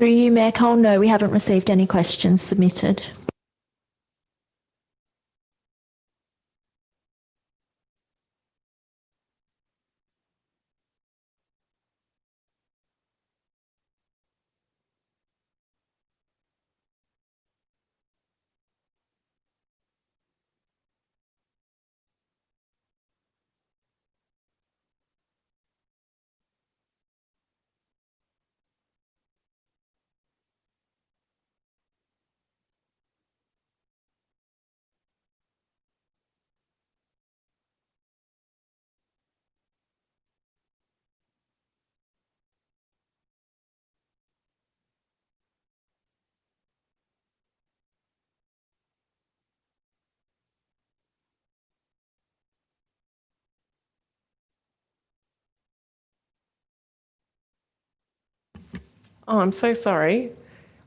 Through you, Mayor Cole, no, we haven't received any questions submitted. Oh, I'm so sorry.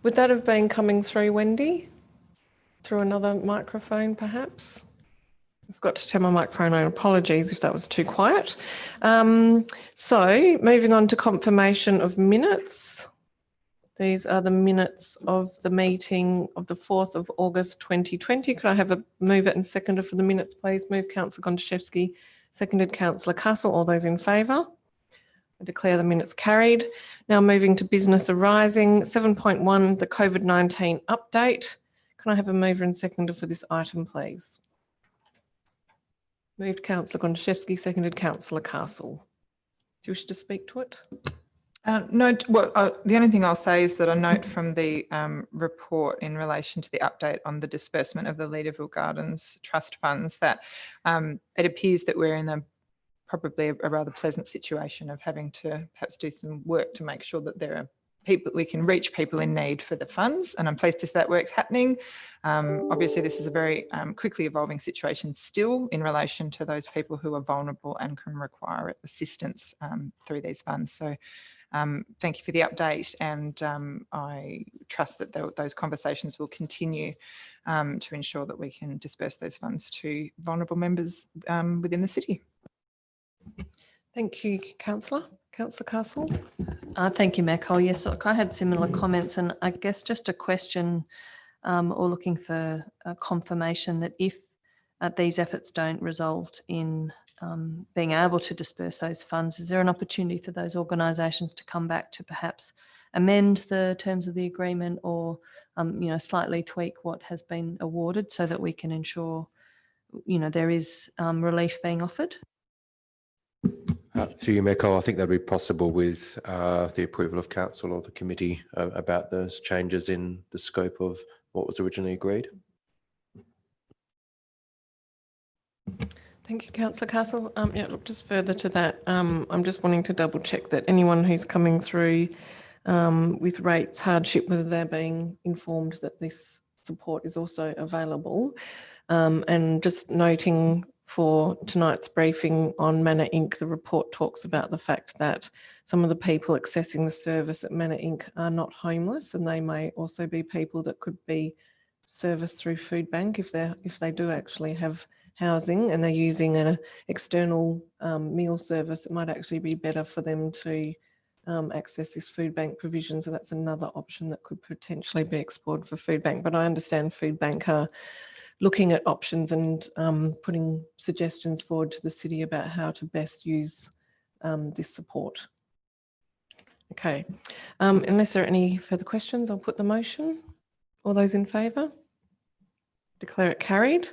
Would that have been coming through, Wendy? Through another microphone, perhaps? I forgot to turn my microphone on. Apologies if that was too quiet. So moving on to confirmation of minutes. These are the minutes of the meeting of the 4th of August 2020. Could I have a mover and seconder for the minutes, please? Move Councillor Gontaszewski, seconded Councillor Castle. All those in favour? I declare the minutes carried. Now moving to business arising. 7.1, the COVID-19 update. Can I have a mover and seconder for this item, please? Moved Councillor Gontaszewski, seconded Councillor Castle. Do you wish to speak to it? No, well, the only thing I'll say is that a note from the report in relation to the update on the disbursement of the Leaderville Gardens Trust funds, that it appears that we're in probably a rather pleasant situation of having to perhaps do some work to make sure that there are people, we can reach people in need for the funds, and I'm pleased to see that work's happening. Obviously, this is a very quickly evolving situation still in relation to those people who are vulnerable and can require assistance through these funds. So thank you for the update, and I trust that those conversations will continue to ensure that we can disperse those funds to vulnerable members within the city. Thank you, Councillor. Councillor Castle. Thank you, Mayor Cole. Yes, look, I had similar comments, and I guess just a question or looking for a confirmation that if these efforts don't result in being able to disperse those funds, is there an opportunity for those organisations to come back to perhaps amend the terms of the agreement or, slightly tweak what has been awarded so that we can ensure, there is relief being offered? Through you, Mayor Cole, I think that would be possible with the approval of council or the committee about those changes in the scope of what was originally agreed. Thank you, Councillor Castle. Yeah, look, just further to that, I'm just wanting to double check that anyone who's coming through with rates hardship, whether they're being informed that this support is also available. And just noting for tonight's briefing on Manor Inc, the report talks about the fact that some of the people accessing the service at Manor Inc are not homeless, and they may also be people that could be serviced through Food Bank if they do actually have housing and they're using an external meal service. It might actually be better for them to access this Food Bank provision. So that's another option that could potentially be explored for Food Bank. But I understand Food Bank are looking at options and putting suggestions forward to the city about how to best use this support. Okay, unless there are any further questions, I'll put the motion. All those in favour? Declare it carried.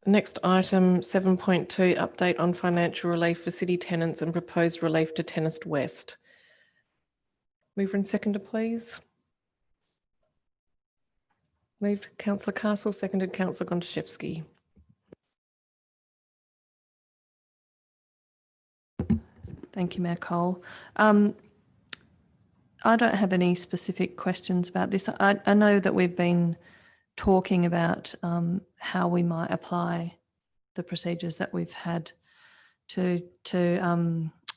Next item, 7.2, update on financial relief for city tenants and proposed relief to Tennis West. Mover and seconder, please. Moved Councillor Castle, seconded Councillor Gontaszewski. Thank you, Mayor Cole. I don't have any specific questions about this. I know that we've been talking about how we might apply the procedures that we've had to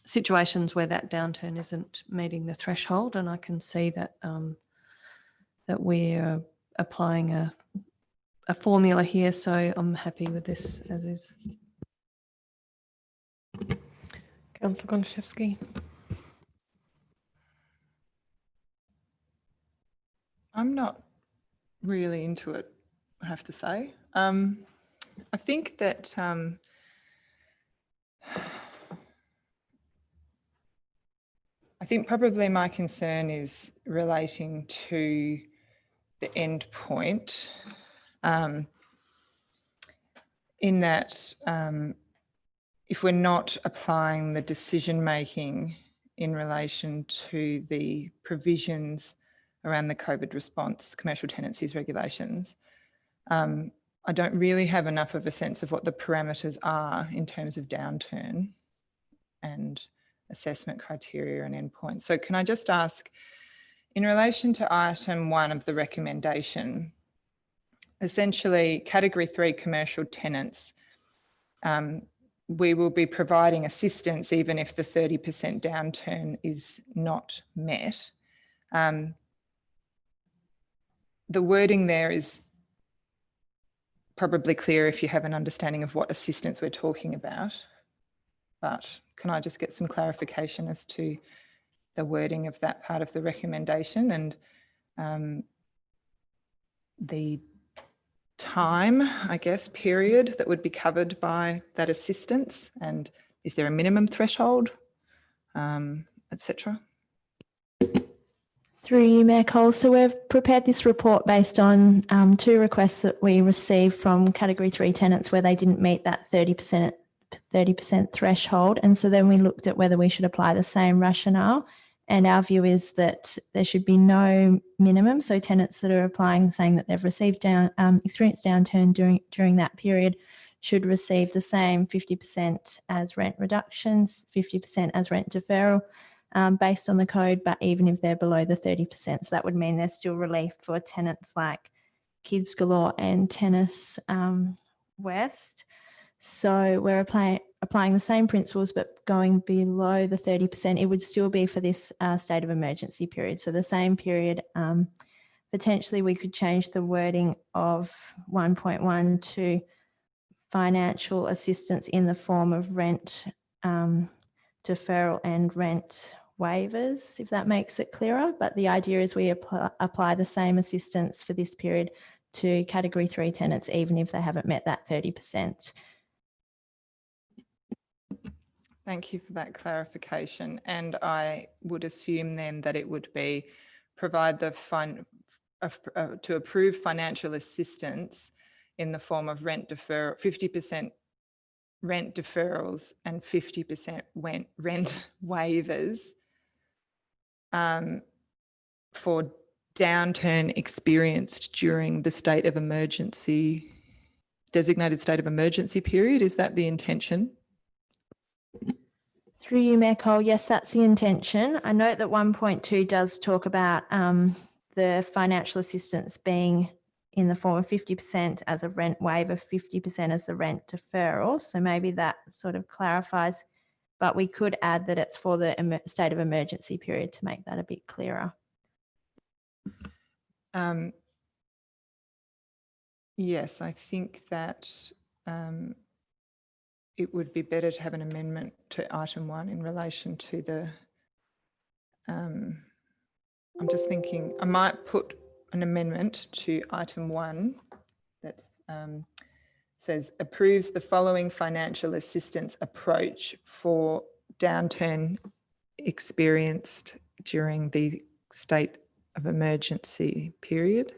situations where that downturn isn't meeting the threshold, and I can see that that we're applying a formula here, so I'm happy with this as is. Councillor Gontaszewski. I'm not really into it, I have to say. I think that I think probably my concern is relating to the end point, in that if we're not applying the decision making in relation to the provisions around the COVID response commercial tenancies regulations, I don't really have enough of a sense of what the parameters are in terms of downturn and assessment criteria and endpoints. So can I just ask, in relation to item 1 of the recommendation, essentially category 3 commercial tenants, we will be providing assistance even if the 30% downturn is not met. The wording there is probably clear if you have an understanding of what assistance we're talking about, but can I just get some clarification as to the wording of that part of the recommendation and the time, I guess, period that would be covered by that assistance, and is there a minimum threshold, etc.? Through you, Mayor Cole. So we've prepared this report based on 2 requests that we received from category 3 tenants where they didn't meet that 30% threshold. And so then we looked at whether we should apply the same rationale. And our view is that there should be no minimum. So tenants that are applying saying that they've received experienced downturn during that period should receive the same 50% as rent reductions, 50% as rent deferral, based on the code, but even if they're below the 30%. So that would mean there's still relief for tenants like Kids Galore and Tennis West. So we're applying the same principles, but going below the 30%. It would still be for this state of emergency period. So the same period, potentially we could change the wording of 1.1 to financial assistance in the form of rent deferral and rent waivers, if that makes it clearer. But the idea is we apply the same assistance for this period to category 3 tenants, even if they haven't met that 30%. Thank you for that clarification. And I would assume then that it would be provide the to approve financial assistance in the form of rent deferral, 50% rent deferrals and 50% rent waivers for downturn experienced during the state of emergency, designated state of emergency period. Is that the intention? Through you, Mayor Cole, yes, that's the intention. I note that 1.2 does talk about the financial assistance being in the form of 50% as a rent waiver, 50% as the rent deferral. So maybe that sort of clarifies, but we could add that it's for the state of emergency period to make that a bit clearer. Yes, I think that it would be better to have an amendment to item 1 in relation to the, I'm just thinking, I might put an amendment to item 1 that says approves the following financial assistance approach for downturn experienced during the state of emergency period.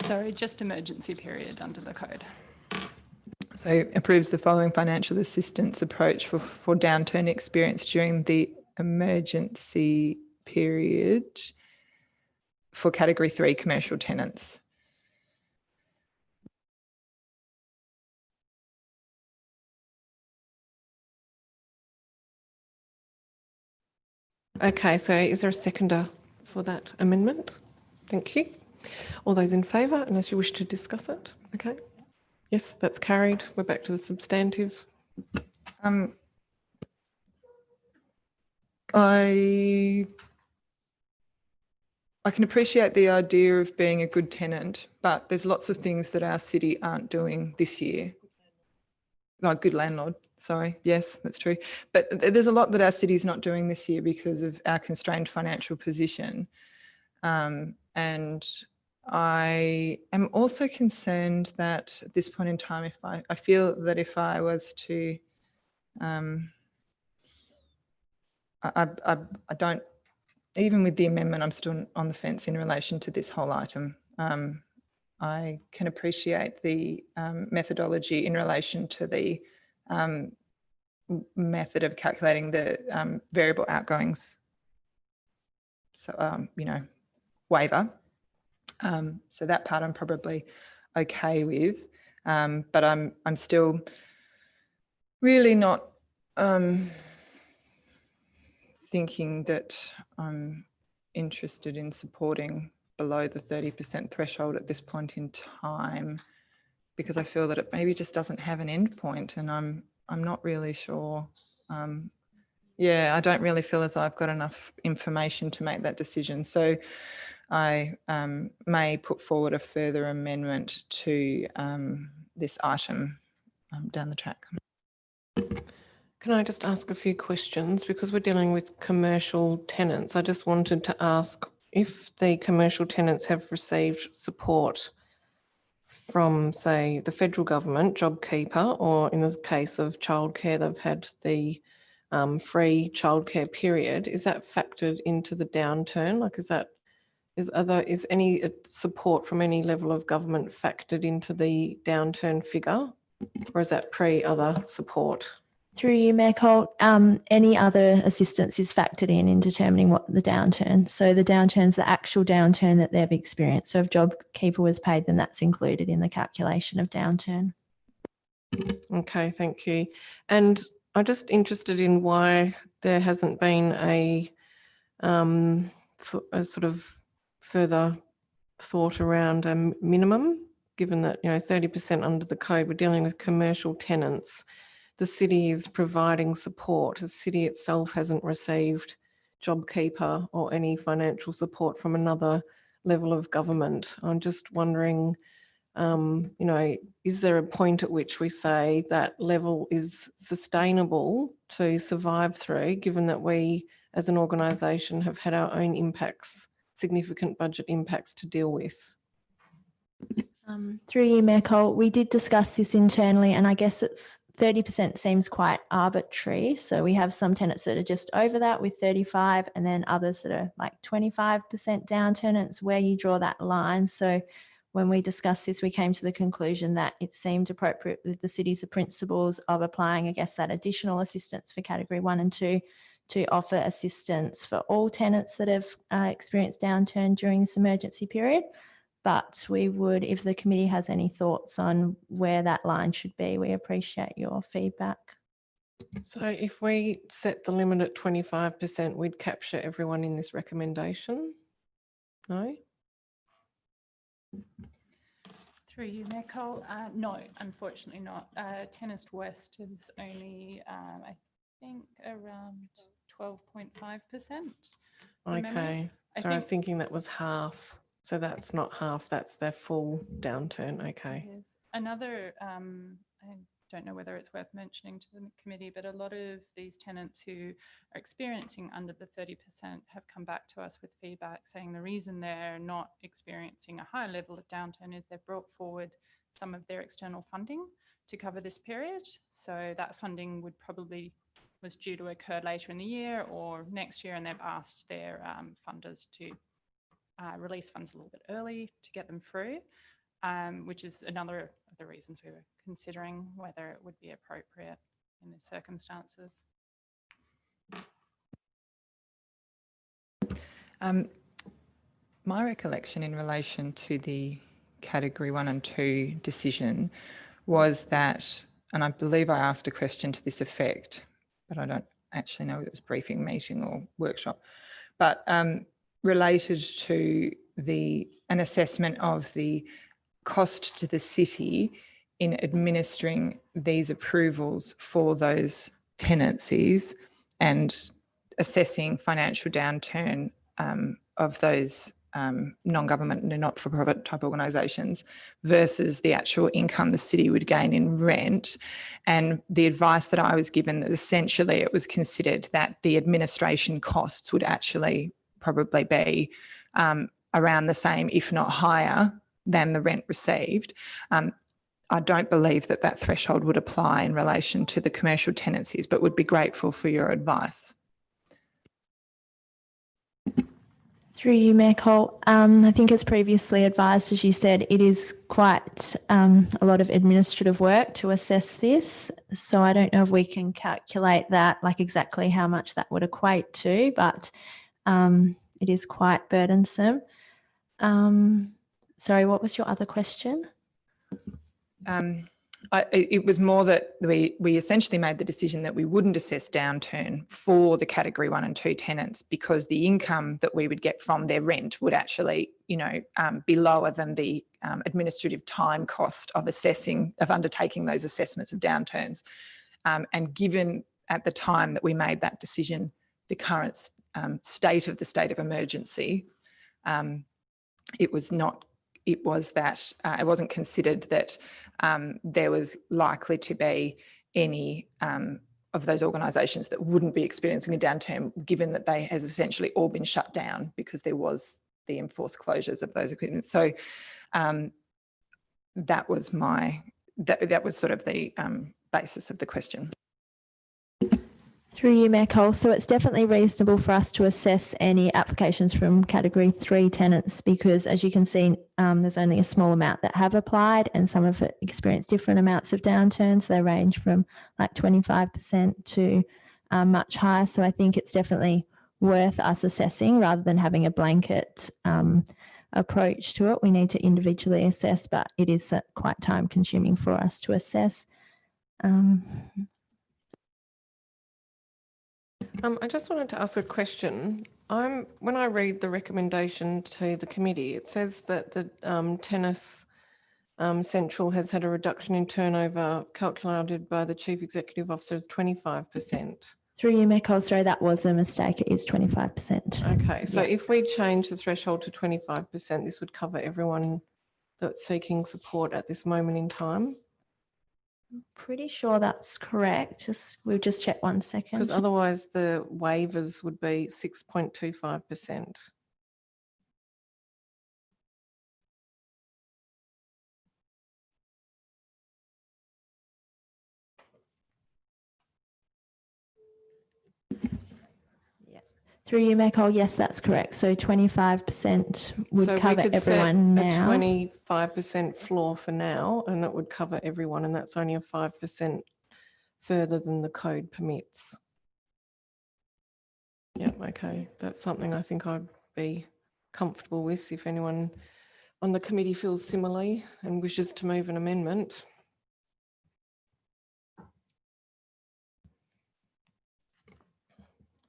Sorry, just emergency period under the code. So approves the following financial assistance approach for downturn experienced during the emergency period for category 3 commercial tenants. Okay, so is there a seconder for that amendment? Thank you. All those in favour, unless you wish to discuss it? Okay. Yes, that's carried. We're back to the substantive. I can appreciate the idea of being a good tenant, but there's lots of things that our city aren't doing this year. Oh, good landlord. Sorry. Yes, that's true. But there's a lot that our city's not doing this year because of our constrained financial position. And I am also concerned that at this point in time, if I feel that if I was to, I don't, even with the amendment, I'm still on the fence in relation to this whole item. I can appreciate the methodology in relation to the method of calculating the variable outgoings, so you know, waiver. So that part I'm probably okay with, but I'm still really not thinking that I'm interested in supporting below the 30% threshold at this point in time, because I feel that it maybe just doesn't have an end point, and I'm not really sure. Yeah, I don't really feel as though I've got enough information to make that decision. So I may put forward a further amendment to this item down the track. Can I just ask a few questions? Because we're dealing with commercial tenants. I just wanted to ask if the commercial tenants have received support from, say, the federal government, JobKeeper, or in the case of childcare, they've had the free childcare period. Is that factored into the downturn? Like, is any support from any level of government factored into the downturn figure, or is that pre-other support? Through you, Mayor Colt, any other assistance is factored in determining what the downturn. So the downturn is the actual downturn that they've experienced. So if JobKeeper was paid, then that's included in the calculation of downturn. Okay, thank you. And I'm just interested in why there hasn't been a sort of further thought around a minimum, given that, you know, 30% under the code, we're dealing with commercial tenants. The city is providing support. The city itself hasn't received JobKeeper or any financial support from another level of government. I'm just wondering, you know, is there a point at which we say that level is sustainable to survive through, given that we as an organisation have had our own impacts, significant budget impacts to deal with? Through you, Mayor Colt, we did discuss this internally, and I guess it's 30% seems quite arbitrary. So we have some tenants that are just over that with 35, and then others that are like 25% downturn. And it's where you draw that line. So when we discussed this, we came to the conclusion that it seemed appropriate with the city's principles of applying, I guess, that additional assistance for category 1 and 2 to offer assistance for all tenants that have experienced downturn during this emergency period. But we would, if the committee has any thoughts on where that line should be, we appreciate your feedback. So if we set the limit at 25%, we'd capture everyone in this recommendation? No? Through you, Mayor Cole. No, unfortunately not. Tennis West is only, I think, around 12.5%. Okay. So I was thinking that was half. So that's not half, that's their full downturn. Okay. Yes. Another, I don't know whether it's worth mentioning to the committee, but a lot of these tenants who are experiencing under the 30% have come back to us with feedback saying the reason they're not experiencing a high level of downturn is they've brought forward some of their external funding to cover this period. So that funding would probably was due to occur later in the year or next year, and they've asked their funders to release funds a little bit early to get them through, which is another of the reasons we were considering whether it would be appropriate in the circumstances. My recollection in relation to the category 1 and 2 decision was that, and I believe I asked a question to this effect, but I don't actually know if it was briefing, meeting or workshop, but related to an assessment of the cost to the city in administering these approvals for those tenancies and assessing financial downturn of those non-government and not-for-profit type organisations versus the actual income the city would gain in rent. And the advice that I was given, that essentially it was considered that the administration costs would actually probably be around the same, if not higher, than the rent received. I don't believe that that threshold would apply in relation to the commercial tenancies, but would be grateful for your advice. Through you, Mayor Cole, I think as previously advised, as you said, it is quite a lot of administrative work to assess this. So I don't know if we can calculate that, like exactly how much that would equate to, but it is quite burdensome. Sorry, what was your other question? It was more that we essentially made the decision that we wouldn't assess downturn for the category 1 and 2 tenants because the income that we would get from their rent would actually, be lower than the administrative time cost of undertaking those assessments of downturns. And given at the time that we made that decision, the current state of emergency, it wasn't considered that there was likely to be any of those organisations that wouldn't be experiencing a downturn, given that they has essentially all been shut down because there was the enforced closures of those equipment. So that was sort of the basis of the question. Through you, Mayor Cole. So it's definitely reasonable for us to assess any applications from category 3 tenants because, as you can see, there's only a small amount that have applied and some have experienced different amounts of downturns. They range from like 25% to much higher. So I think it's definitely worth us assessing rather than having a blanket approach to it. We need to individually assess, but it is quite time consuming for us to assess. I just wanted to ask a question. When I read the recommendation to the committee, it says that the Tennis Central has had a reduction in turnover calculated by the Chief Executive Officer as 25%. Through you, Mayor Cole, sorry, that was a mistake. It is 25%. Okay, so if we change the threshold to 25%, this would cover everyone that's seeking support at this moment in time? Pretty sure that's correct. We'll just check 1 second. Because otherwise the waivers would be 6.25%. Through you, Mayor Cole, yes, that's correct. So 25% would so cover we could everyone set now. a 25% floor for now, and that would cover everyone, and that's only a 5% further than the code permits. Yeah, okay. That's something I think I'd be comfortable with if anyone on the committee feels similarly and wishes to move an amendment.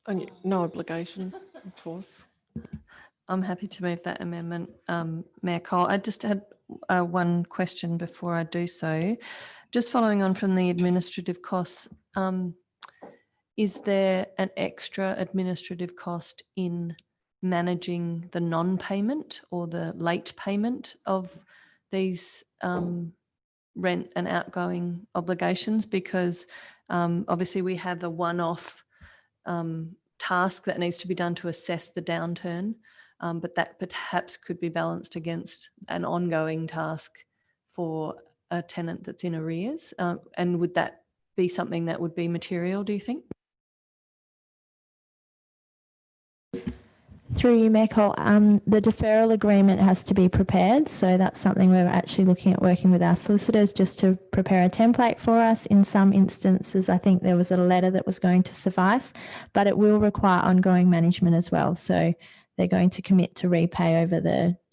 And no obligation, of course. I'm happy to move that amendment, Mayor Cole. I just had one question before I do so. Just following on from the administrative costs, is there an extra administrative cost in managing the non-payment or the late payment of these rent and outgoing obligations? Because obviously we have the one-off task that needs to be done to assess the downturn, but that perhaps could be balanced against an ongoing task for a tenant that's in arrears. And would that be something that would be material, do you think? Through you, Mayor Cole, the deferral agreement has to be prepared. So that's something we're actually looking at working with our solicitors just to prepare a template for us. In some instances, I think there was a letter that was going to suffice, but it will require ongoing management as well. So they're going to commit to repay over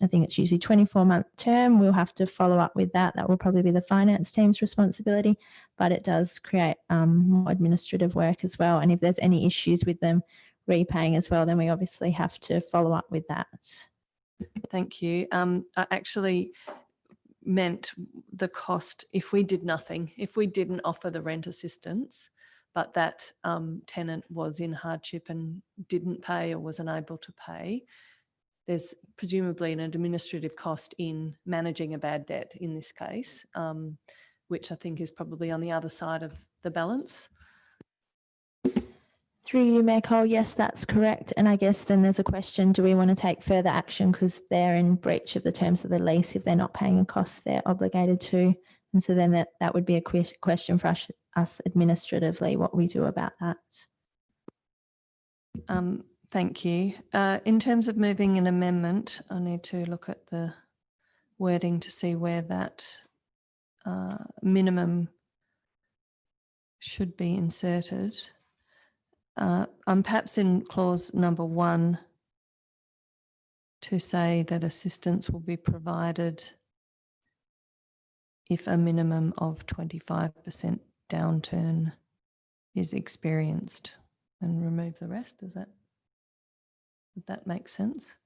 I think it's usually 24-month term. We'll have to follow up with that. That will probably be the finance team's responsibility, but it does create more administrative work as well. And if there's any issues with them repaying as well, then we obviously have to follow up with that. Thank you. I actually meant the cost if we did nothing, if we didn't offer the rent assistance, but that tenant was in hardship and didn't pay or was unable to pay, there's presumably an administrative cost in managing a bad debt in this case, which I think is probably on the other side of the balance. Through you, Mayor Cole, yes, that's correct. And I guess then there's a question, do we want to take further action because they're in breach of the terms of the lease? If they're not paying a cost, they're obligated to. And so then that would be a question for us administratively, what we do about that. Thank you. In terms of moving an amendment, I need to look at the wording to see where that minimum should be inserted. I'm perhaps in clause number 1 to say that assistance will be provided if a minimum of 25% downturn is experienced, and remove the rest. Would that make sense?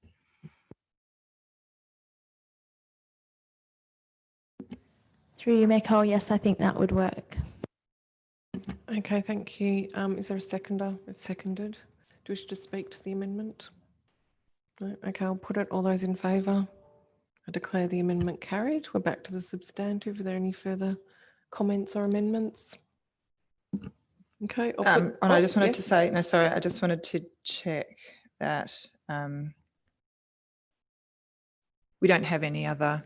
Through you, Mayor Cole, yes, I think that would work. Okay, thank you. Is there a seconder? It's seconded. Do you wish to speak to the amendment? No? Okay, I'll put it. All those in favour? I declare the amendment carried. We're back to the substantive. Are there any further comments or amendments? Okay. And I just wanted to say, no, sorry, I just wanted to check that we don't have any other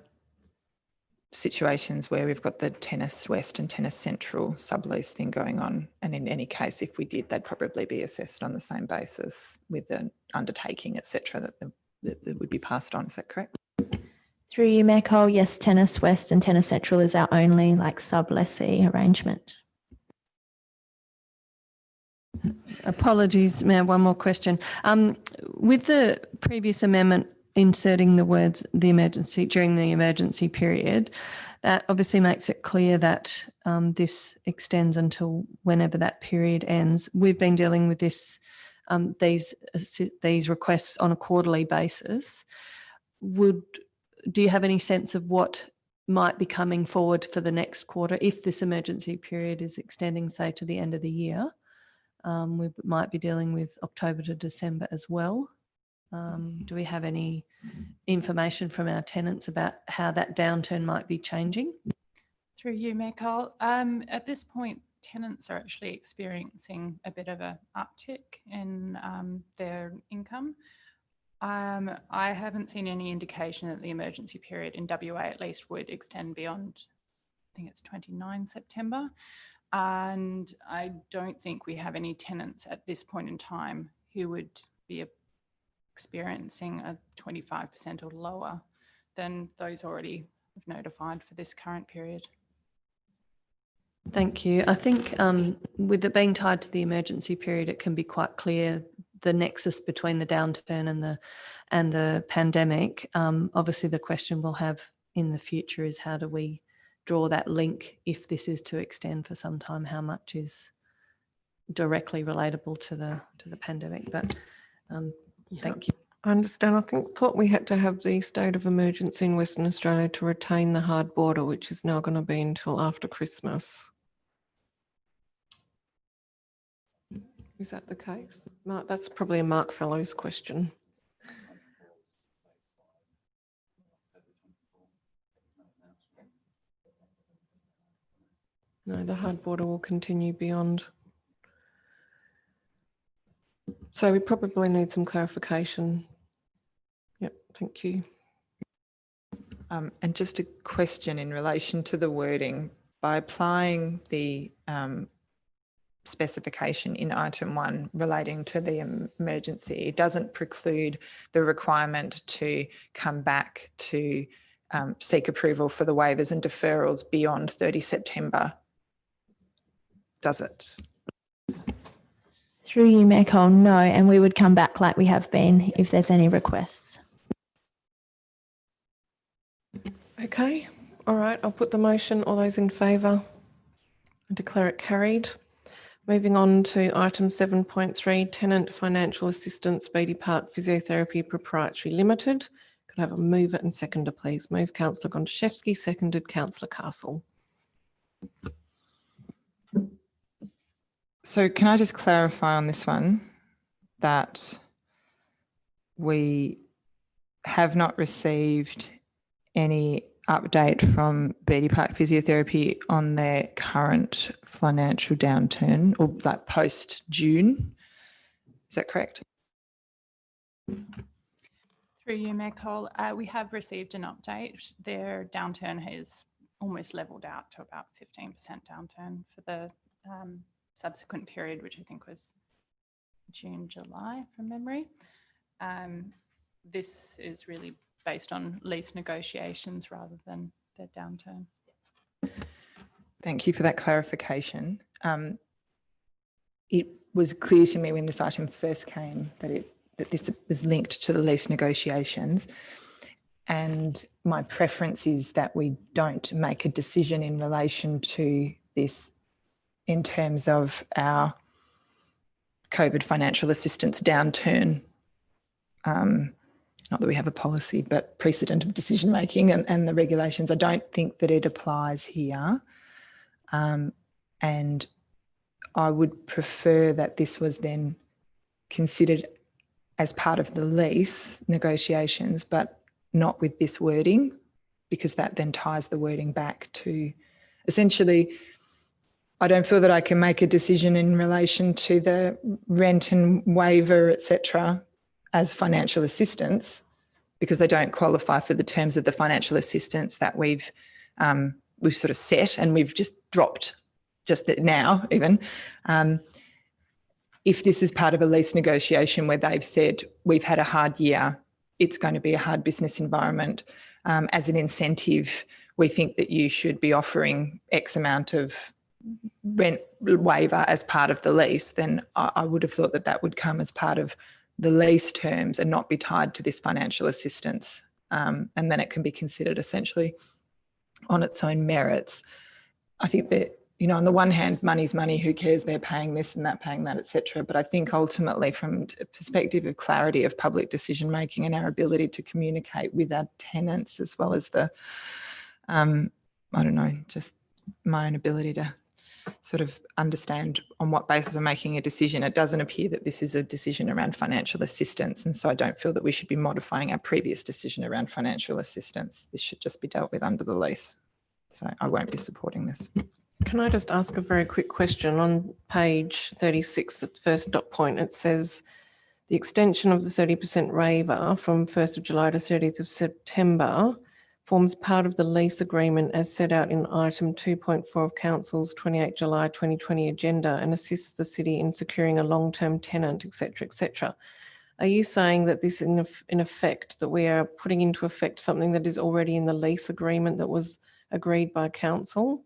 situations where we've got the Tennis West and Tennis Central sublease thing going on. And in any case, if we did, they'd probably be assessed on the same basis with an undertaking, etc., that would be passed on. Is that correct? Through you, Mayor Cole, yes, Tennis West and Tennis Central is our only sublessee arrangement. Apologies, Mayor, one more question. With the previous amendment inserting the words during the emergency period, that obviously makes it clear that this extends until whenever that period ends. We've been dealing with these requests on a quarterly basis. Do you have any sense of what might be coming forward for the next quarter if this emergency period is extending, say, to the end of the year? We might be dealing with October to December as well. Do we have any information from our tenants about how that downturn might be changing? Through you, Mayor Cole. At this point, tenants are actually experiencing a bit of an uptick in their income. I haven't seen any indication that the emergency period in WA at least would extend beyond, I think it's 29 September. And I don't think we have any tenants at this point in time who would be experiencing a 25% or lower than those already notified for this current period. Thank you. I think with it being tied to the emergency period, it can be quite clear the nexus between the downturn and the pandemic. Obviously, the question we'll have in the future is how do we draw that link if this is to extend for some time? How much is directly relatable to the pandemic? But thank you. I understand. I thought we had to have the state of emergency in Western Australia to retain the hard border, which is now going to be until after Christmas. Is that the case? Mark, that's probably a Mark Fellows question. No, the hard border will continue beyond. So we probably need some clarification. Yep, thank you. And just a question in relation to the wording. By applying the specification in item 1 relating to the emergency, it doesn't preclude the requirement to come back to seek approval for the waivers and deferrals beyond 30 September, does it? Through you, Mayor Cole, no, and we would come back like we have been if there's any requests. Okay, all right, I'll put the motion. All those in favour? I declare it carried. Moving on to item 7.3, Tenant Financial Assistance, Beatty Park Physiotherapy Proprietary Limited. Could I have a mover and seconder, please? Move Councillor Gontaszewski, seconded Councillor Castle. So can I just clarify on this one that we have not received any update from Beatty Park Physiotherapy on their current financial downturn, or like post-June. Is that correct? Through you, Mayor Cole, we have received an update. Their downturn has almost levelled out to about 15% downturn for the subsequent period, which I think was June, July from memory. This is really based on lease negotiations rather than their downturn. Thank you for that clarification. It was clear to me when this item first came that this was linked to the lease negotiations, and my preference is that we don't make a decision in relation to this in terms of our COVID financial assistance downturn. Not that we have a policy, but precedent of decision making and the regulations. I don't think that it applies here. And I would prefer that this was then considered as part of the lease negotiations, but not with this wording, because that then ties the wording back to essentially, I don't feel that I can make a decision in relation to the rent and waiver, etc., as financial assistance, because they don't qualify for the terms of the financial assistance that we've sort of set, and we've just dropped just now even. If this is part of a lease negotiation where they've said, we've had a hard year, it's going to be a hard business environment, as an incentive, we think that you should be offering X amount of rent waiver as part of the lease, then I would have thought that that would come as part of the lease terms and not be tied to this financial assistance. And then it can be considered essentially on its own merits. I think that, on the one hand, money's money, who cares, they're paying this and that, paying that, etc. But I think ultimately from a perspective of clarity of public decision making and our ability to communicate with our tenants, as well as the, just my own ability to sort of understand on what basis I'm making a decision, it doesn't appear that this is a decision around financial assistance. And so I don't feel that we should be modifying our previous decision around financial assistance. This should just be dealt with under the lease. So I won't be supporting this. Can I just ask a very quick question? On page 36, the first dot point, it says the extension of the 30% waiver from 1st of July to 30th of September forms part of the lease agreement as set out in item 2.4 of Council's 28 July 2020 agenda and assists the city in securing a long-term tenant, etc., etc. Are you saying that this in effect, that we are putting into effect something that is already in the lease agreement that was agreed by Council?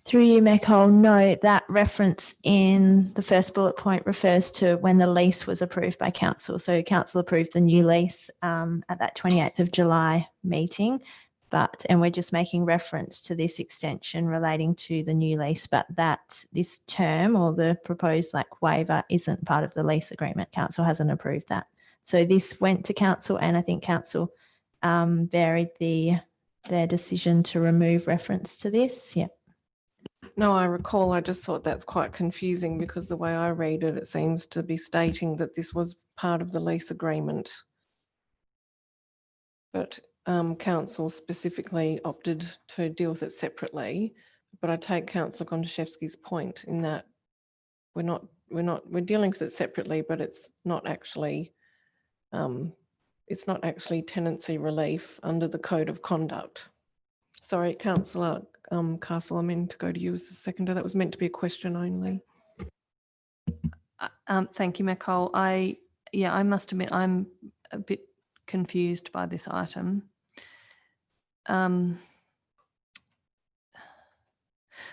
Through you, Mayor Cole, no, that reference in the first bullet point refers to when the lease was approved by Council. So Council approved the new lease at that 28th of July meeting, and we're just making reference to this extension relating to the new lease, but that this term or the proposed waiver isn't part of the lease agreement. Council hasn't approved that. So this went to Council, and I think Council varied their decision to remove reference to this. Yeah. No, I recall. I just thought that's quite confusing because the way I read it, it seems to be stating that this was part of the lease agreement. But Council specifically opted to deal with it separately. But I take Councillor Gontaszewski's point in that we're dealing with it separately, but it's not actually tenancy relief under the Code of Conduct. Sorry, Councillor Castle, I meant to go to you as the seconder. That was meant to be a question only. Thank you, Mayor Cole. I must admit I'm a bit confused by this item.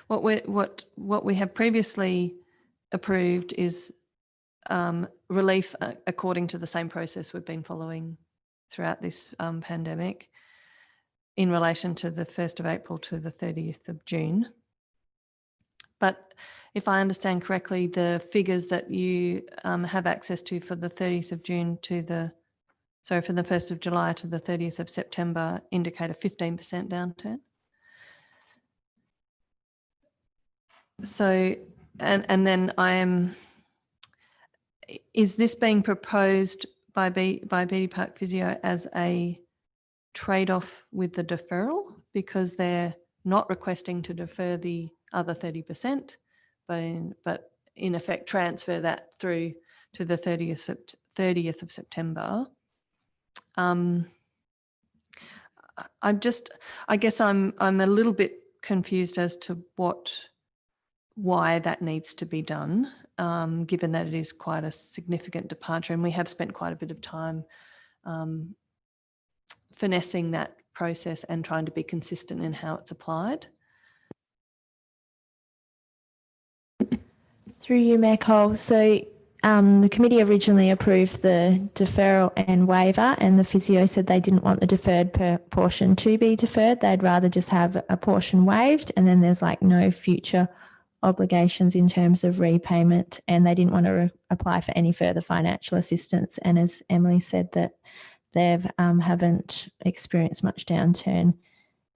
What we have previously approved is relief according to the same process we've been following throughout this pandemic, in relation to the 1st of April to the 30th of June. But if I understand correctly, the figures that you have access to for the 30th of June for the 1st of July to the 30th of September indicate a 15% downturn. So, and then is this being proposed by Beatty Park Physio as a trade-off with the deferral, because they're not requesting to defer the other 30%, but in effect transfer that through to the 30th of September. I guess I'm a little bit confused as to why that needs to be done, given that it is quite a significant departure, and we have spent quite a bit of time finessing that process and trying to be consistent in how it's applied. Through you, Mayor Cole. So the committee originally approved the deferral and waiver, and the physio said they didn't want the deferred portion to be deferred. They'd rather just have a portion waived, and then there's like no future obligations in terms of repayment, and they didn't want to apply for any further financial assistance. And as Emily said, that they haven't experienced much downturn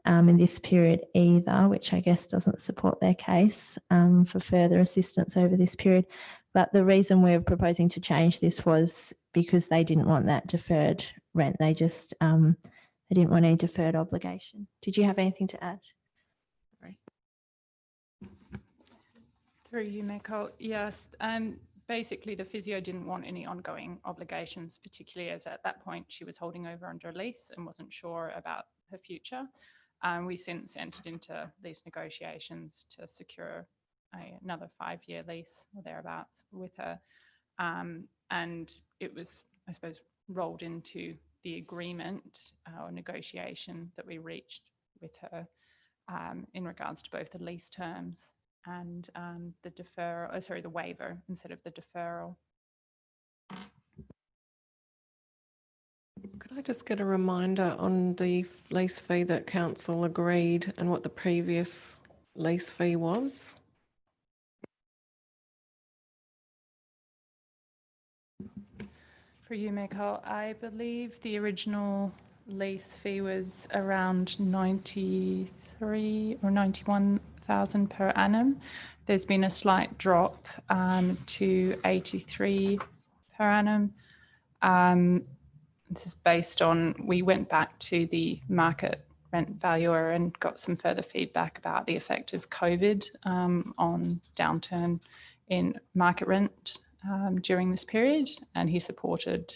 in this period either, which I guess doesn't support their case for further assistance over this period. But the reason we're proposing to change this was because they didn't want that deferred rent. They just they didn't want any deferred obligation. Did you have anything to add? Sorry. Through you, Mayor Cole. Yes. Basically, the physio didn't want any ongoing obligations, particularly as at that point she was holding over under a lease and wasn't sure about her future. We since entered into lease negotiations to secure another 5-year lease or thereabouts with her. And it was, I suppose, rolled into the agreement or negotiation that we reached with her in regards to both the lease terms and the deferral, the waiver instead of the deferral. Could I just get a reminder on the lease fee that council agreed and what the previous lease fee was? For you, Mayor Cole, I believe the original lease fee was around 93 or 91,000 per annum. There's been a slight drop to 83 per annum. This is based on, we went back to the market rent valuer and got some further feedback about the effect of COVID on downturn in market rent during this period. And he supported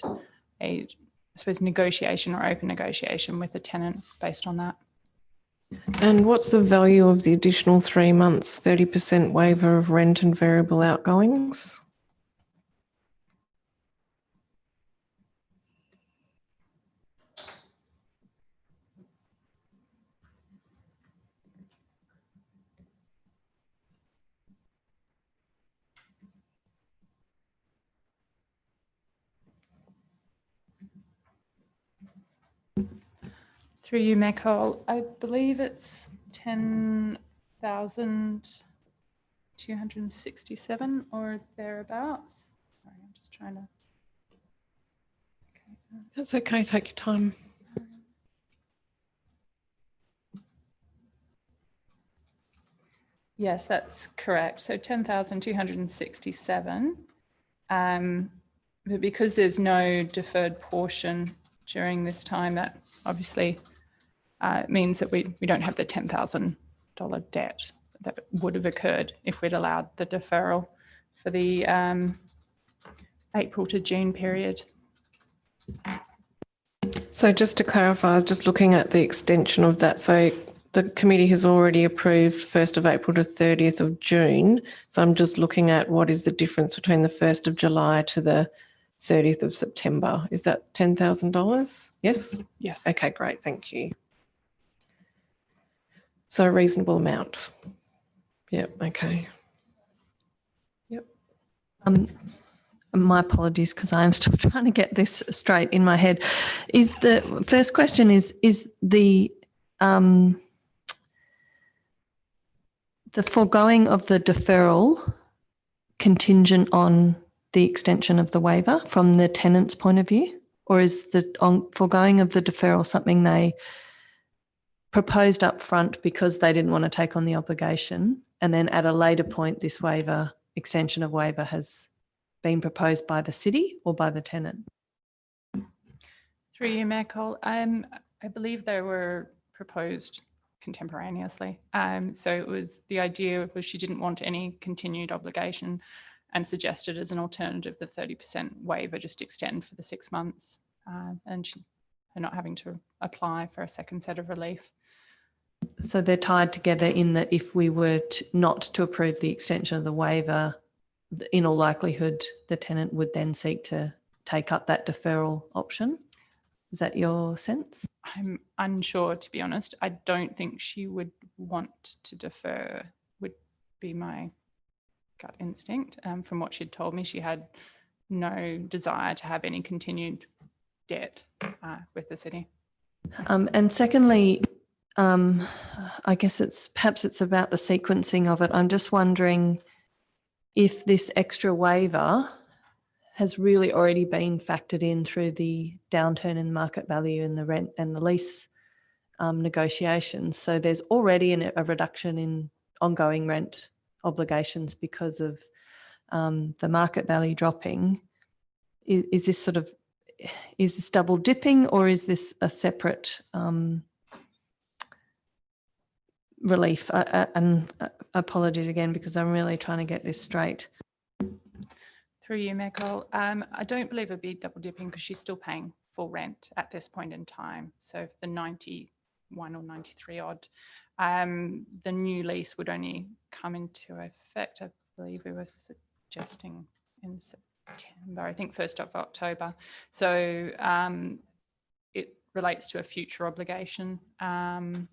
I suppose, negotiation or open negotiation with the tenant based on that. And what's the value of the additional 3 months, 30% waiver of rent and variable outgoings? Through you, Mayor Cole, I believe it's 10,267 or thereabouts. Sorry, I'm just trying to. Okay. That's okay, take your time. Yes, that's correct. So 10,267. But because there's no deferred portion during this time, that obviously means that we don't have the $10,000 debt that would have occurred if we'd allowed the deferral for the April to June period. So just to clarify, I was just looking at the extension of that. So the committee has already approved 1st of April to 30th of June. So I'm just looking at what is the difference between the 1st of July to the 30th of September. Is that $10,000? Yes? Yes. Okay, great. Thank you. So a reasonable amount. Yep. Okay. Yep. My apologies, because I am still trying to get this straight in my head. Is the first question is the foregoing of the deferral contingent on the extension of the waiver from the tenant's point of view, or is the foregoing of the deferral something they proposed up front because they didn't want to take on the obligation, and then at a later point this waiver, extension of waiver, has been proposed by the city or by the tenant? Through you, Mayor Cole. I believe they were proposed contemporaneously. So it was, the idea was she didn't want any continued obligation and suggested as an alternative the 30% waiver just extend for the 6 months, and her not having to apply for a second set of relief. So they're tied together in that if we were not to approve the extension of the waiver, in all likelihood, the tenant would then seek to take up that deferral option. Is that your sense? I'm unsure, to be honest. I don't think she would want to defer, would be my gut instinct. From what she'd told me, she had no desire to have any continued debt with the city. And secondly, I guess perhaps it's about the sequencing of it. I'm just wondering if this extra waiver has really already been factored in through the downturn in market value and the rent and the lease negotiations. So there's already a reduction in ongoing rent obligations because of the market value dropping. Is this double dipping, or is this a separate relief? And apologies again, because I'm really trying to get this straight. Through you, Mayor Cole. I don't believe it'd be double dipping because she's still paying full rent at this point in time. So for the 91 or 93 odd, the new lease would only come into effect, I believe we were suggesting in September, I think 1st of October. So it relates to a future obligation, and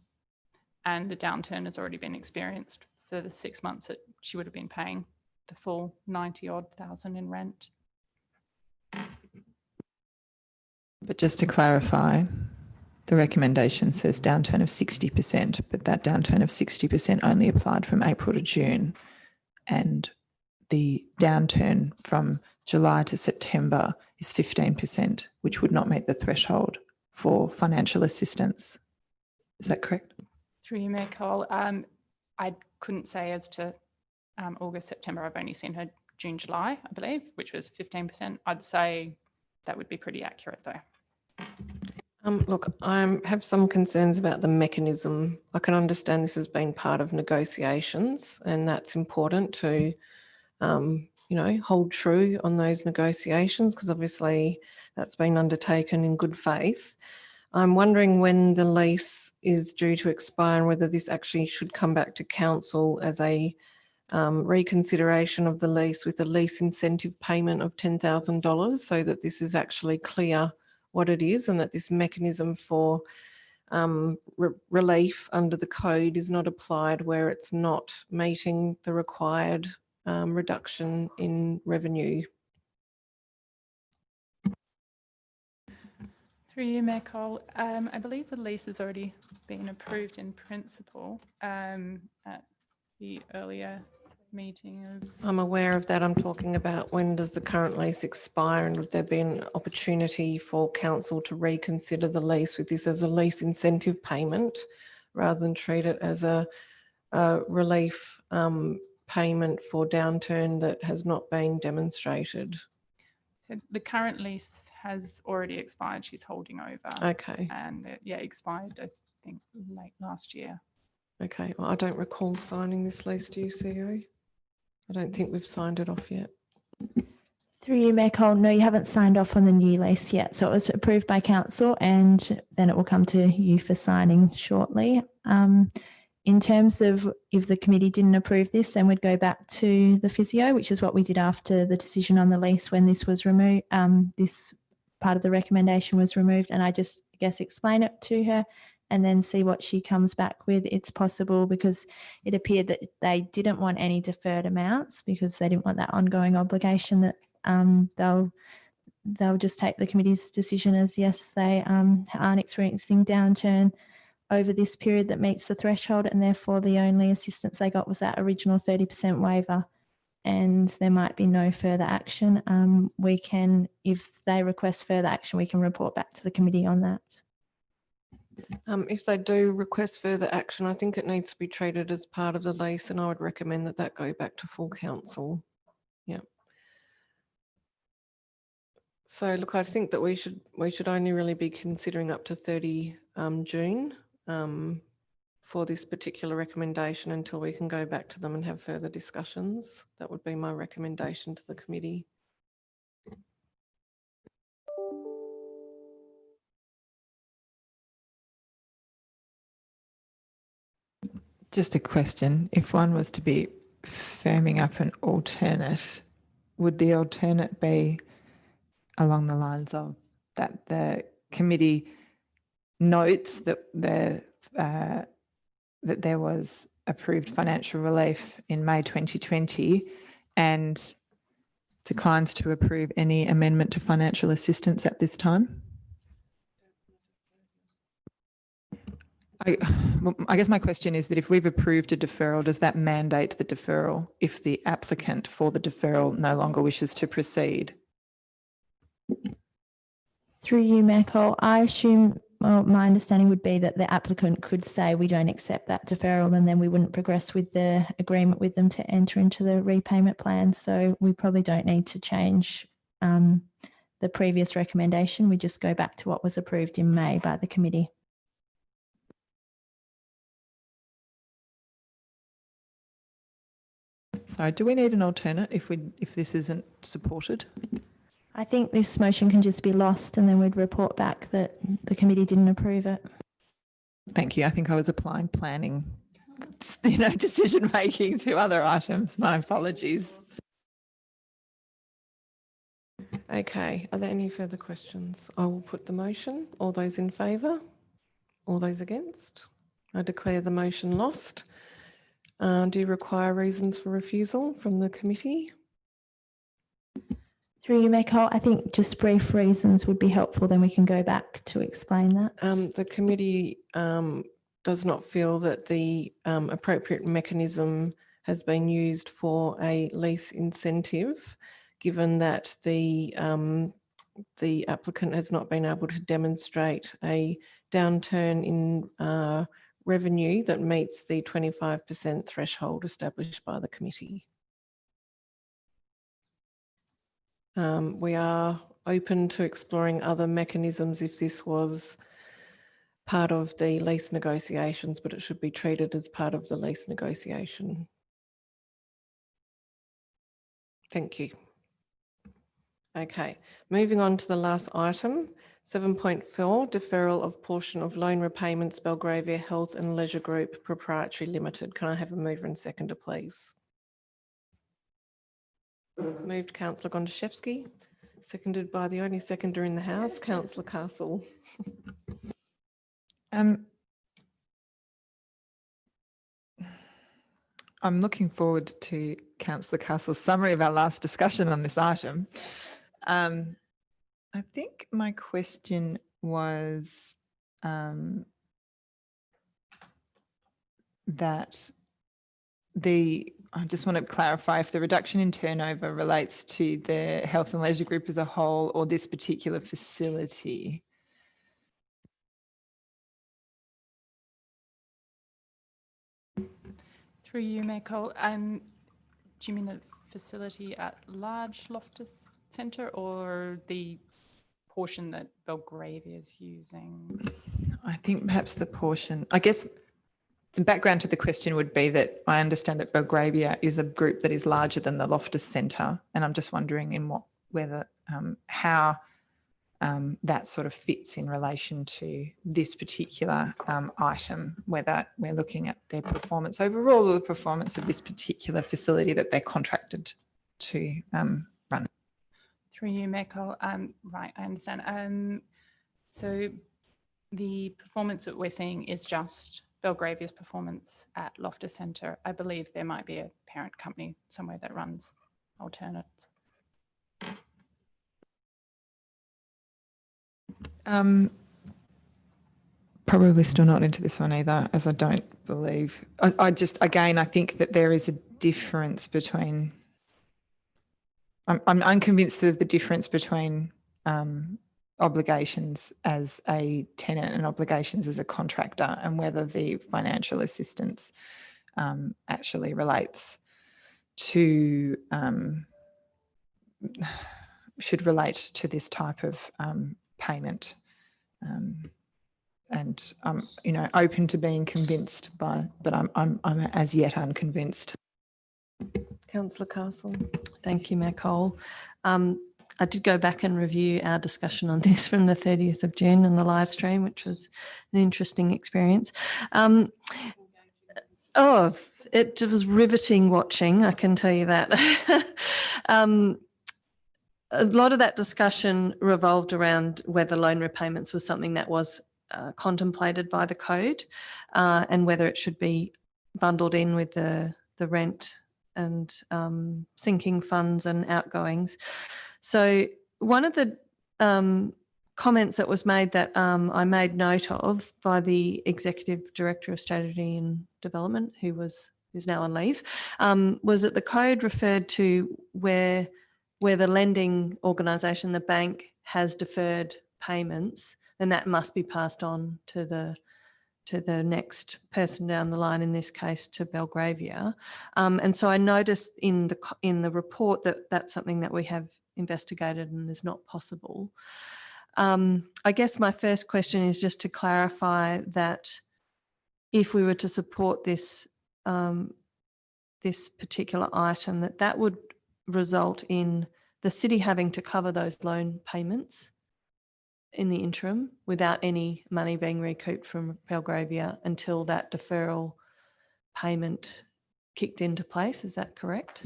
the downturn has already been experienced for the 6 months that she would have been paying the full 90 odd thousand in rent. But just to clarify, the recommendation says downturn of 60%, but that downturn of 60% only applied from April to June. And the downturn from July to September is 15%, which would not meet the threshold for financial assistance. Is that correct? Through you, Mayor Cole. I couldn't say as to August, September. I've only seen her June, July, I believe, which was 15%. I'd say that would be pretty accurate though. Look, I have some concerns about the mechanism. I can understand this has been part of negotiations, and that's important to, hold true on those negotiations, because obviously that's been undertaken in good faith. I'm wondering when the lease is due to expire and whether this actually should come back to council as a reconsideration of the lease with a lease incentive payment of $10,000, so that this is actually clear what it is and that this mechanism for relief under the code is not applied where it's not meeting the required reduction in revenue. Through you, Mayor Cole. I believe the lease has already been approved in principle at the earlier meeting. I'm aware of that. I'm talking about when does the current lease expire, and would there be an opportunity for council to reconsider the lease with this as a lease incentive payment rather than treat it as a relief payment for downturn that has not been demonstrated? So the current lease has already expired. She's holding over. Okay. And it, expired, I think, late last year. Okay. Well, I don't recall signing this lease, do you, CEO? I don't think we've signed it off yet. Through you, Mayor Cole, no, you haven't signed off on the new lease yet. So it was approved by council and then it will come to you for signing shortly. In terms of if the committee didn't approve this, then we'd go back to the physio, which is what we did after the decision on the lease when this was removed. This part of the recommendation was removed, and I just, I guess, explain it to her and then see what she comes back with. It's possible because it appeared that they didn't want any deferred amounts because they didn't want that ongoing obligation that they'll just take the committee's decision as yes, they aren't experiencing downturn over this period that meets the threshold, and therefore the only assistance they got was that original 30% waiver, and there might be no further action. We can, if they request further action, we can report back to the committee on that. If they do request further action, I think it needs to be treated as part of the lease, and I would recommend that that go back to full council. Yeah. So look, I think that we should only really be considering up to 30 June for this particular recommendation until we can go back to them and have further discussions. That would be my recommendation to the committee. Just a question. If one was to be firming up an alternate, would the alternate be along the lines of that the committee notes that that there was approved financial relief in May 2020 and declines to approve any amendment to financial assistance at this time? I guess my question is that if we've approved a deferral, does that mandate the deferral if the applicant for the deferral no longer wishes to proceed? Through you, Mayor Cole, I assume, well, my understanding would be that the applicant could say we don't accept that deferral, and then we wouldn't progress with the agreement with them to enter into the repayment plan. So we probably don't need to change the previous recommendation. We just go back to what was approved in May by the committee. So do we need an alternate if this isn't supported? I think this motion can just be lost and then we'd report back that the committee didn't approve it. Thank you. I think I was applying planning, decision making to other items. My apologies. Okay, are there any further questions? I will put the motion. All those in favour? All those against? I declare the motion lost. Do you require reasons for refusal from the committee? Through you, Mayor Cole, I think just brief reasons would be helpful, then we can go back to explain that. The committee does not feel that the appropriate mechanism has been used for a lease incentive, given that the applicant has not been able to demonstrate a downturn in revenue that meets the 25% threshold established by the committee. We are open to exploring other mechanisms if this was part of the lease negotiations, but it should be treated as part of the lease negotiation. Thank you. Okay, moving on to the last item, 7.4, deferral of portion of loan repayments, Belgravia Health and Leisure Group Proprietary Limited. Can I have a mover and seconder, please? Moved, Councillor Gondaszewski, seconded by the only seconder in the House, Councillor Castle. I'm looking forward to Councillor Castle's summary of our last discussion on this item. I think my question was that I just want to clarify if the reduction in turnover relates to the Health and Leisure Group as a whole or this particular facility. Through you, Mayor Cole, do you mean the facility at large Loftus Centre or the portion that Belgravia is using? I think perhaps the portion, I guess some background to the question would be that I understand that Belgravia is a group that is larger than the Loftus Centre, and I'm just wondering how that sort of fits in relation to this particular item, whether we're looking at their performance overall or the performance of this particular facility that they're contracted to run. Through you, Mayor Cole, right, I understand. So the performance that we're seeing is just Belgravia's performance at Loftus Centre. I believe there might be a parent company somewhere that runs alternates. Probably still not into this one either, as I don't believe. I think that there is a difference between. I'm unconvinced of the difference between obligations as a tenant and obligations as a contractor, and whether the financial assistance actually relates to should relate to this type of payment. And I'm, open to being convinced but I'm as yet unconvinced. Councillor Castle. Thank you, Mayor Cole. I did go back and review our discussion on this from the 30th of June on the live stream, which was an interesting experience. It was riveting watching, I can tell you that. A lot of that discussion revolved around whether loan repayments was something that was contemplated by the code and whether it should be bundled in with the rent and sinking funds and outgoings. So one of the comments that was made that I made note of by the Executive Director of Strategy and Development, who is now on leave, was that the code referred to where the lending organisation, the bank, has deferred payments, then that must be passed on to the next person down the line, in this case to Belgravia. And so I noticed in the report that that's something that we have investigated and is not possible. I guess my first question is just to clarify that if we were to support this this particular item, that would result in the city having to cover those loan payments in the interim without any money being recouped from Belgravia until that deferral payment kicked into place. Is that correct?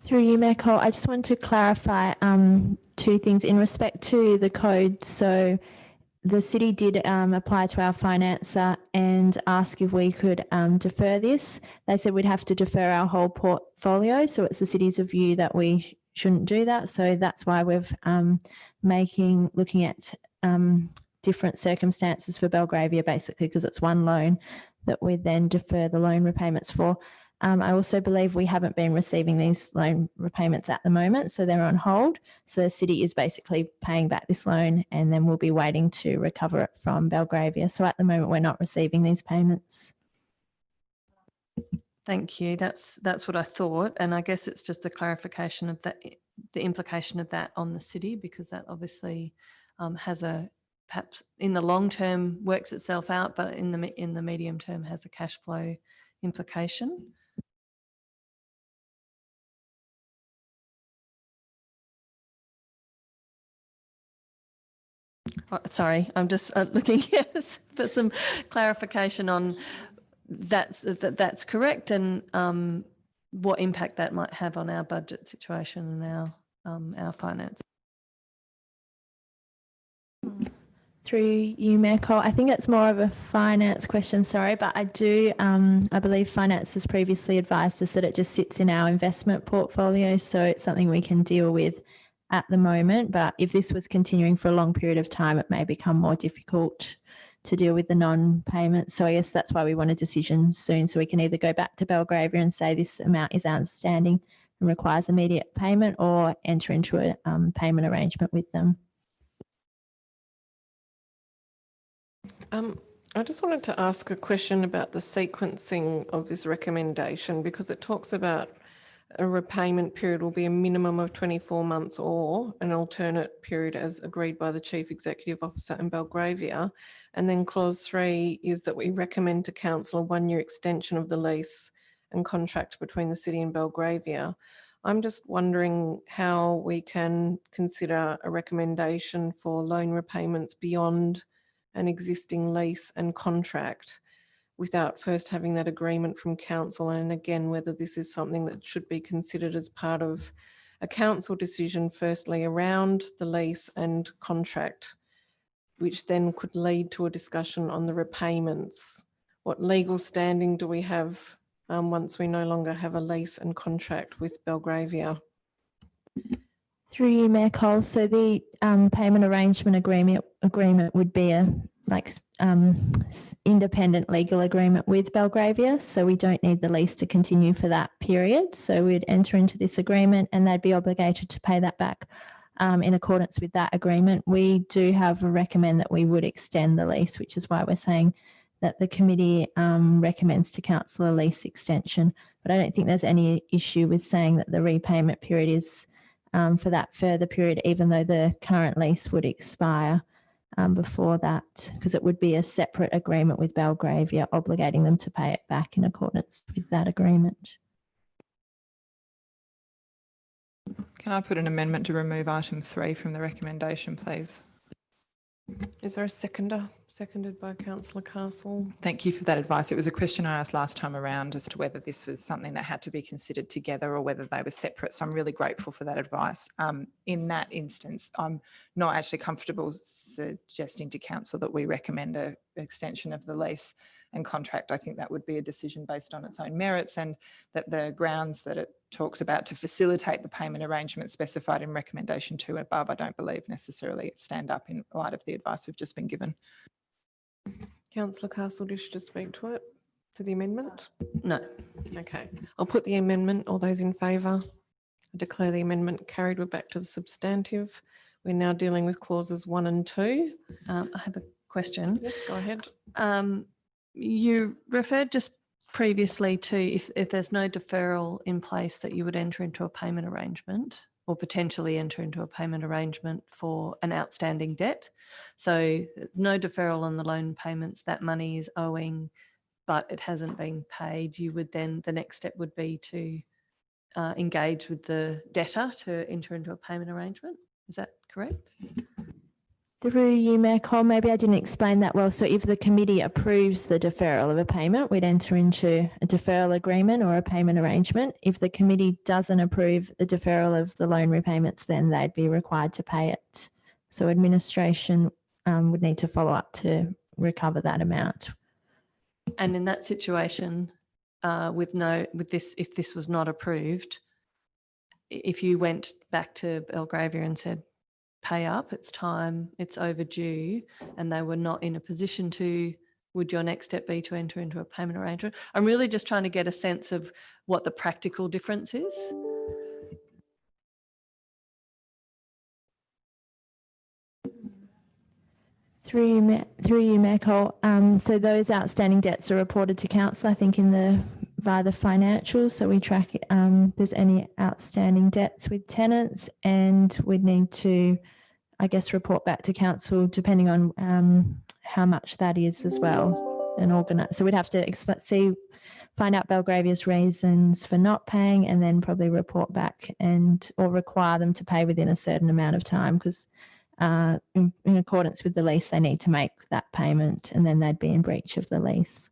Through you, Mayor Cole, I just want to clarify two things in respect to the code. So the city did apply to our financer and ask if we could defer this. They said we'd have to defer our whole portfolio. So it's the city's view that we shouldn't do that. So that's why we've looking at different circumstances for Belgravia, basically, because it's one loan that we then defer the loan repayments for. I also believe we haven't been receiving these loan repayments at the moment, so they're on hold. So the city is basically paying back this loan and then we'll be waiting to recover it from Belgravia. So at the moment, we're not receiving these payments. Thank you. That's what I thought. And I guess it's just a clarification of that, the implication of that on the city, because that obviously has perhaps in the long term works itself out, but in the medium term has a cash flow implication. Oh, sorry, I'm just looking for some clarification on that's correct, and what impact that might have on our budget situation and our finance. Through you, Mayor Cole, I think it's more of a finance question, sorry, but I believe finance has previously advised us that it just sits in our investment portfolio, so it's something we can deal with at the moment. But if this was continuing for a long period of time, it may become more difficult to deal with the non-payment. So I guess that's why we want a decision soon, so we can either go back to Belgravia and say this amount is outstanding and requires immediate payment, or enter into a payment arrangement with them. I just wanted to ask a question about the sequencing of this recommendation, because it talks about a repayment period will be a minimum of 24 months or an alternate period as agreed by the Chief Executive Officer in Belgravia. And then clause 3 is that we recommend to Council a 1-year extension of the lease and contract between the city and Belgravia. I'm just wondering how we can consider a recommendation for loan repayments beyond an existing lease and contract without first having that agreement from council, and again whether this is something that should be considered as part of a council decision firstly around the lease and contract, which then could lead to a discussion on the repayments. What legal standing do we have once we no longer have a lease and contract with Belgravia? Through you, Mayor Cole, so the payment arrangement agreement would be a independent legal agreement with Belgravia, so we don't need the lease to continue for that period. So we'd enter into this agreement and they'd be obligated to pay that back in accordance with that agreement. We do have a recommend that we would extend the lease, which is why we're saying that the committee recommends to council a lease extension, but I don't think there's any issue with saying that the repayment period is for that further period, even though the current lease would expire before that, because it would be a separate agreement with Belgravia obligating them to pay it back in accordance with that agreement. Can I put an amendment to remove item 3 from the recommendation, please? Is there a seconder? Seconded by Councillor Castle. Thank you for that advice. It was a question I asked last time around as to whether this was something that had to be considered together or whether they were separate. So I'm really grateful for that advice. In that instance, I'm not actually comfortable suggesting to council that we recommend an extension of the lease and contract. I think that would be a decision based on its own merits, and that the grounds that it talks about to facilitate the payment arrangement specified in recommendation 2 above, I don't believe necessarily stand up in light of the advice we've just been given. Councillor Castle, do you wish to speak to it, to the amendment? No. Okay, I'll put the amendment. All those in favour? I declare the amendment carried. We're back to the substantive. We're now dealing with clauses 1 and 2. I have a question. Yes, go ahead. You referred just previously to if there's no deferral in place that you would enter into a payment arrangement or potentially enter into a payment arrangement for an outstanding debt. So no deferral on the loan payments, that money is owing, but it hasn't been paid. You would then, the next step would be to engage with the debtor to enter into a payment arrangement. Is that correct? Through you, Mayor Cole, maybe I didn't explain that well. So if the committee approves the deferral of a payment, we'd enter into a deferral agreement or a payment arrangement. If the committee doesn't approve the deferral of the loan repayments, then they'd be required to pay it. So administration would need to follow up to recover that amount. And in that situation, if this was not approved, if you went back to Belgravia and said, pay up, it's time, it's overdue, and they were not in a position to, would your next step be to enter into a payment arrangement? I'm really just trying to get a sense of what the practical difference is. Through you, Mayor Cole. So those outstanding debts are reported to council, I think, via the financials. So we track there's any outstanding debts with tenants, and we'd need to, I guess, report back to council depending on how much that is as well, and organise. So we'd have to find out Belgravia's reasons for not paying, and then probably report back or require them to pay within a certain amount of time, because in accordance with the lease, they need to make that payment, and then they'd be in breach of the lease.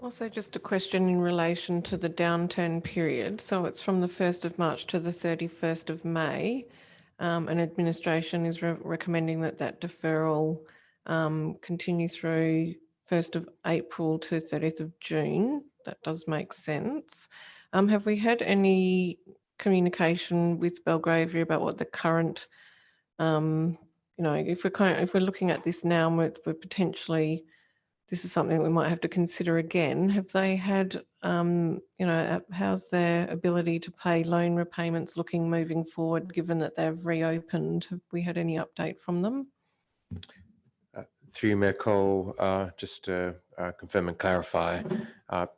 Also, just a question in relation to the downturn period. So it's from the 1st of March to the 31st of May, and administration is recommending that deferral continue through 1st of April to 30th of June. That does make sense. Have we had any communication with Belgravia about what the current, if we're looking at this now, and we're potentially, this is something we might have to consider again. Have they had, how's their ability to pay loan repayments looking moving forward, given that they've reopened? Have we had any update from them? Through you, Mayor Cole, just to confirm and clarify,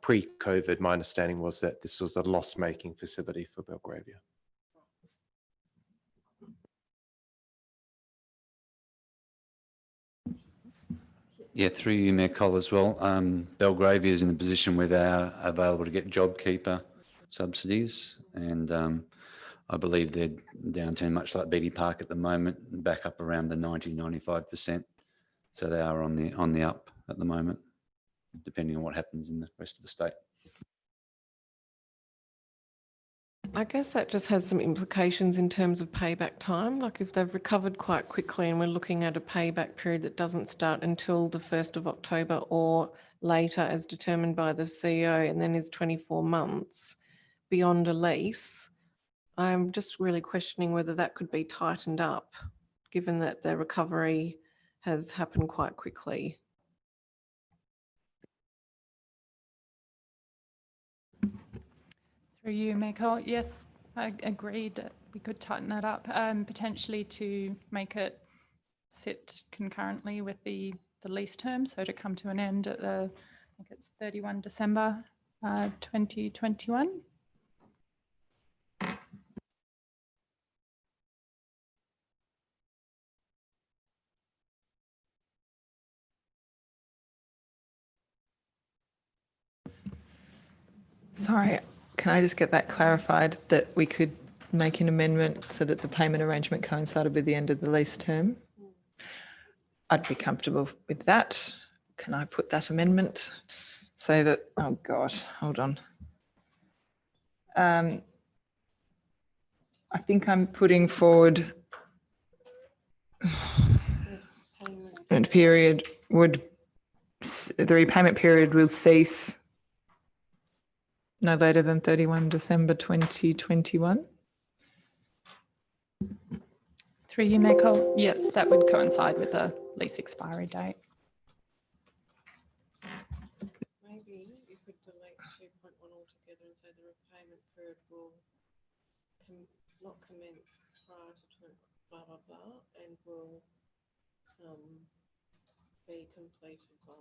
pre-COVID, my understanding was that this was a loss-making facility for Belgravia. Yeah, through you, Mayor Cole, as well. Belgravia is in a position where they are available to get JobKeeper subsidies, and I believe they're downturn much like Beatty Park at the moment, back up around the 90-95%. So they are on the up at the moment, depending on what happens in the rest of the state. I guess that just has some implications in terms of payback time. Like if they've recovered quite quickly and we're looking at a payback period that doesn't start until the 1st of October or later as determined by the CEO, and then is 24 months beyond a lease, I'm just really questioning whether that could be tightened up, given that the recovery has happened quite quickly. Through you, Mayor Cole. Yes, I agreed that we could tighten that up, potentially to make it sit concurrently with the lease term, so to come to an end at the, I think it's 31 December 2021. Sorry, can I just get that clarified, that we could make an amendment so that the payment arrangement coincided with the end of the lease term? I'd be comfortable with that. Can I put that amendment so that, oh God, hold on. I think I'm putting forward and period would, the repayment period will cease no later than 31 December 2021. Through you, Mayor Cole. Yes, that would coincide with the lease expiry date. Maybe you could delete 2.1 altogether and say the repayment period will not commence prior to blah, blah, blah, and will be completed by.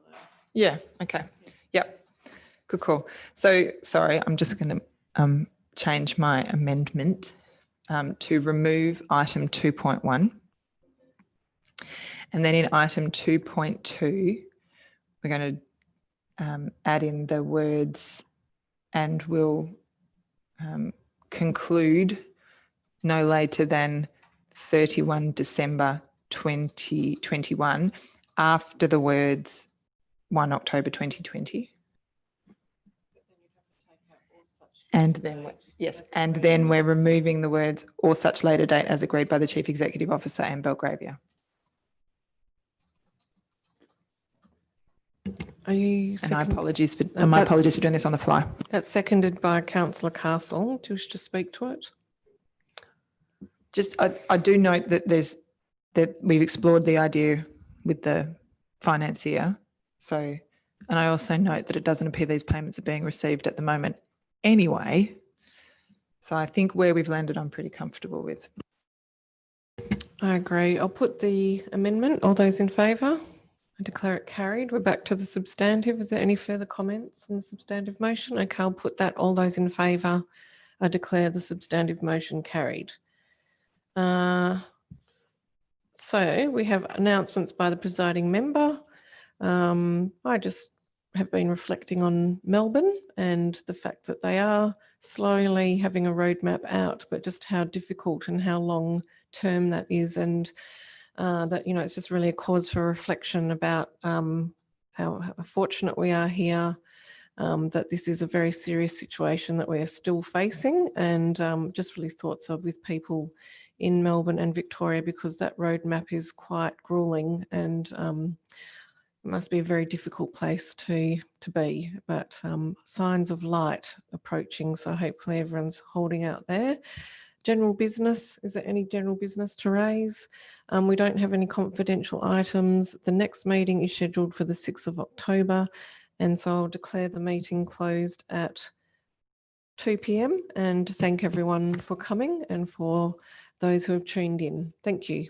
Yeah, okay. Yep. Good call. So, sorry, I'm just going to change my amendment to remove item 2.1. And then in item 2.2, we're going to add in the words and will conclude no later than 31 December 2021 after the words 1 October 2020. And then, yes, and then we're removing the words or such later date as agreed by the Chief Executive Officer and Belgravia. Are you? And my apologies for that's- doing this on the fly. That's seconded by Councillor Castle. Do you wish to speak to it? Just, I do note that we've explored the idea with the financier. So, and I also note that it doesn't appear these payments are being received at the moment anyway. So I think where we've landed, I'm pretty comfortable with. I agree. I'll put the amendment. All those in favour? I declare it carried. We're back to the substantive. Is there any further comments on the substantive motion? Okay, I'll put that. All those in favour? I declare the substantive motion carried. So we have announcements by the presiding member. I just have been reflecting on Melbourne and the fact that they are slowly having a roadmap out, but just how difficult and how long term that is, and that, you know, it's just really a cause for reflection about how fortunate we are here, that this is a very serious situation that we are still facing, and just really thoughts of with people in Melbourne and Victoria, because that roadmap is quite grueling, and it must be a very difficult place to be, but signs of light approaching. So hopefully everyone's holding out there. General business, is there any general business to raise? We don't have any confidential items. The next meeting is scheduled for the 6th of October. And so I'll declare the meeting closed at 2 p.m. and thank everyone for coming and for those who have tuned in. Thank you.